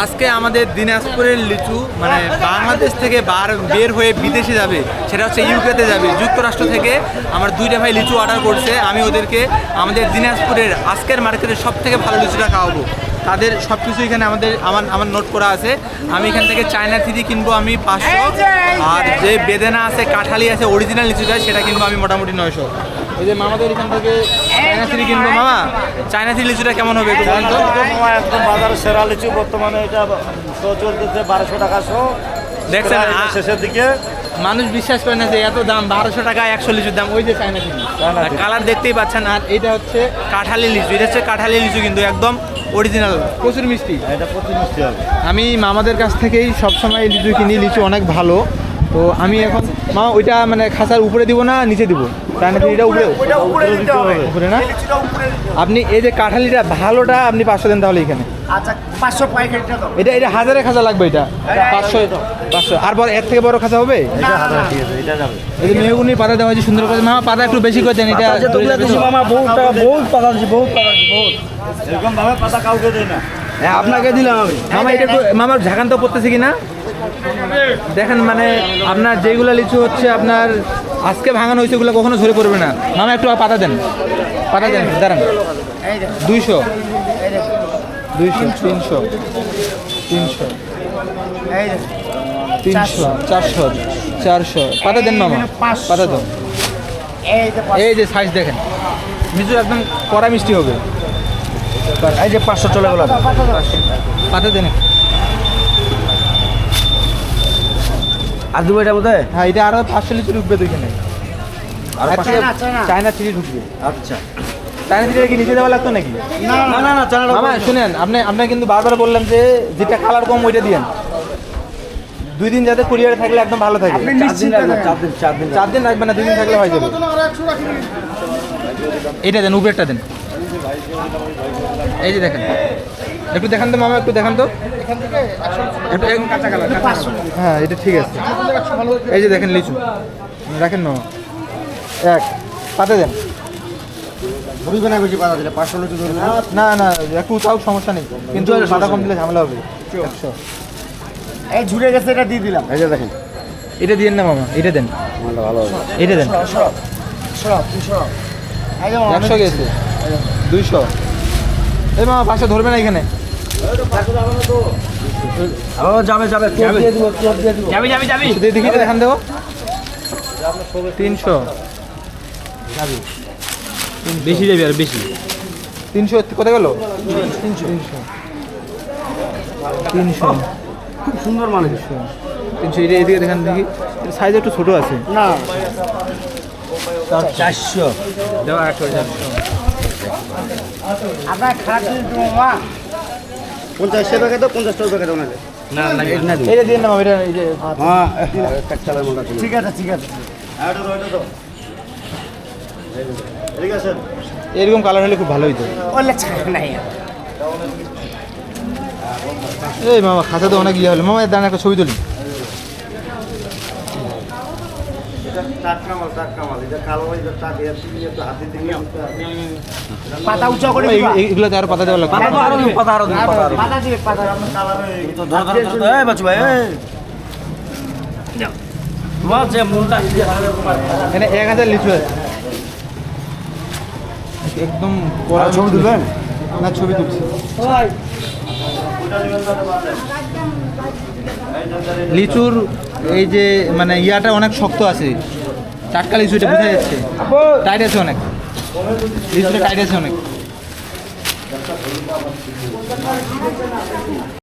আজকে আমাদের দিনাজপুরের লিচু মানে বাংলাদেশ থেকে বের হয়ে বিদেশে যাবে, সেটা হচ্ছে ইউকেতে যাবে। যুক্তরাষ্ট্র থেকে আমার দুইটা ভাই লিচু অর্ডার করছে, আমি ওদেরকে আমাদের দিনাজপুরের আজকের মার্কেটের সব থেকে ভালো লিচুটা খাওয়াবো। তাদের সব কিছু এখানে আমার নোট করা আছে। আমি এখান থেকে চায়না থ্রি কিনবো আমি 500, আর যে বেদেনা আছে কাঁঠালি আছে অরিজিনাল লিচুটা সেটা কিনবো আমি মোটামুটি 900। এই যে মামাদের এখান থেকে চায়না থ্রি কিনবো। মামা, চায়না থ্রি লিচুটা কেমন হবে একটু বলুন তো? একদম বাজারে সেরা লিচু বর্তমানে এটা চলতেছে 1200 টাকা শো। দেখছেন শেষের দিকে মানুষ বিশ্বাস করে না যে এত দাম, 1200 টাকা 100 লিচুর দাম। ওই যে চায়না থ্রি কালার দেখতেই পাচ্ছেন। আর এটা হচ্ছে কাঁঠালি লিচু, এটা হচ্ছে কাঁঠালি লিচু কিন্তু একদম অরিজিনাল, প্রচুর মিষ্টি। এটা প্রচুর মিষ্টি হবে। আমি মামাদের কাছ থেকেই সবসময় লিচু কিনি, লিচু অনেক ভালো। তো আমি এখন মামা ওইটা মানে খাঁচার উপরে দিব না নিচে দিব? চায়না থ্রিটা উপরে না? আপনি এই যে কাঁঠালিটা ভালোটা আপনি 500 দেন তাহলে এখানে। আচ্ছা 500 পাইকারিটা দাও। এটা 1000-এর খাঁচা লাগবে, এটা 500। আর বড় এর থেকে বড় খাঁচা হবে? এটা হাজার ঠিক আছে, এটা যাবে। এই যে মেহগুনির পাতা দেওয়া হয়েছে সুন্দর করে। মামা পাতা একটু বেশি করে দেন, এটা মামা বহুত টাকা, বহুত পাতা দিছি, বহুত এরকম ভাবে পাতা কাউকে দেয় না। হ্যাঁ আপনাকে দিলাম আমি। মামা এটা একটু মামার ঝাঁকান তো পড়তেছে কিনা দেখেন। মানে আপনার যেগুলো লিচু হচ্ছে আপনার আজকে ভাঙানো হয়েছে ওগুলো কখনো ঝরে পড়বে না। মামা একটু পাতা দেন, পাতা দেন, দাঁড়ান। 200, 200, 300, 300, 300, 400, 400 পাতা দেন মামা, পাতা দেন। এই যে সাইজ দেখেন, লিচু একদম কড়া মিষ্টি হবে। এই যে 500 চলে গেল। পাতা দেন। আর দুটো এটার মধ্যে? হ্যাঁ এটা আরো 500 লিচু ঢুকবে তো এখানে। আর চায়না থ্রি ঢুকবে। আচ্ছা, চায়না থ্রি কি নিচে দেওয়া লাগতো নাকি? না না না, চায়না মামা শুনেন, আপনার কিন্তু বারবার বললাম যে যেটা কালার কম ওইটা দিয়েন। 2 দিন যাতে কুরিয়ারে থাকলে একদম ভালো থাকে। 4 দিন রাখবেন না, 2 দিন থাকলে হয়ে যাবে। এটা দেন, উপরেরটা দেন। এই যে দেখেন, একটু দেখান তো মামা, একটু দেখান তো। হ্যাঁ এটা ঠিক আছে। এই যে দেখেন লিচু, রাখেন মামা। এক পাতা দেন। বেশি পাতা দিলে 500 লিচু ধরবে না না একটু তাও সমস্যা নেই, কিন্তু পাতা কম দিলে ঝামেলা হবে। 100 এই ঝুরে গেছে, এটা দিয়ে দিলাম। এই যে দেখেন, এটা দিয়েন না মামা, এটা দেন, মালটা ভালো হবে। এটা দেন। 100 গেছে, 200। এই মামা 500 ধরবে না এখানে? যাবে যাবে যাবি দেখি দেখান দেবো। 300 বেশি যাবে, আর বেশি। 300 কোথায় গেল? 300 খুব সুন্দর মানে। 300 এটা এদিকে দেখান দেখি, সাইজ একটু ছোট আছে। না 400 দেওয়া 400। আপনার খারাপ জিনিস দেবো মা। 50 টাকা তো 50 টাকা দাও না। না না এটা দিই। এটা দিয়ে না মামা, এটা এই যে হ্যাঁ একটা চালার মতো। ঠিক আছে ঠিক আছে। ঠিক আছে, এরকম কালার হলে খুব ভালো হইতো। ওলে ছাড় নাই। এই মামা খাতা তো অনেক ইয়ে হলো। মামা এর দাঁড়ান একটা ছবি তুলি। টাটকা মাল এটা কালো হয়ে যাচ্ছে, টাকা দিয়ে তো হাতে দিয়ে পাতা উঁচা করে দিবা। এগুলোতে আরো পাতা দেওয়া লাগবে। পাতা দিবে, পাতা। কালার হয়ে তো ধর এই বাচ্চা ভাই এই তোমার যে মনটা এখানে 1000 লিচু আছে একদম। ছবি তুলবেন না ছবি তুলছি। লিচুর এই যে মানে ইয়াটা অনেক শক্ত আছে, টাটকা লিচু, এটা বোঝা যাচ্ছে। টাইট আছে অনেক, লিচুটা টাইট আছে অনেক।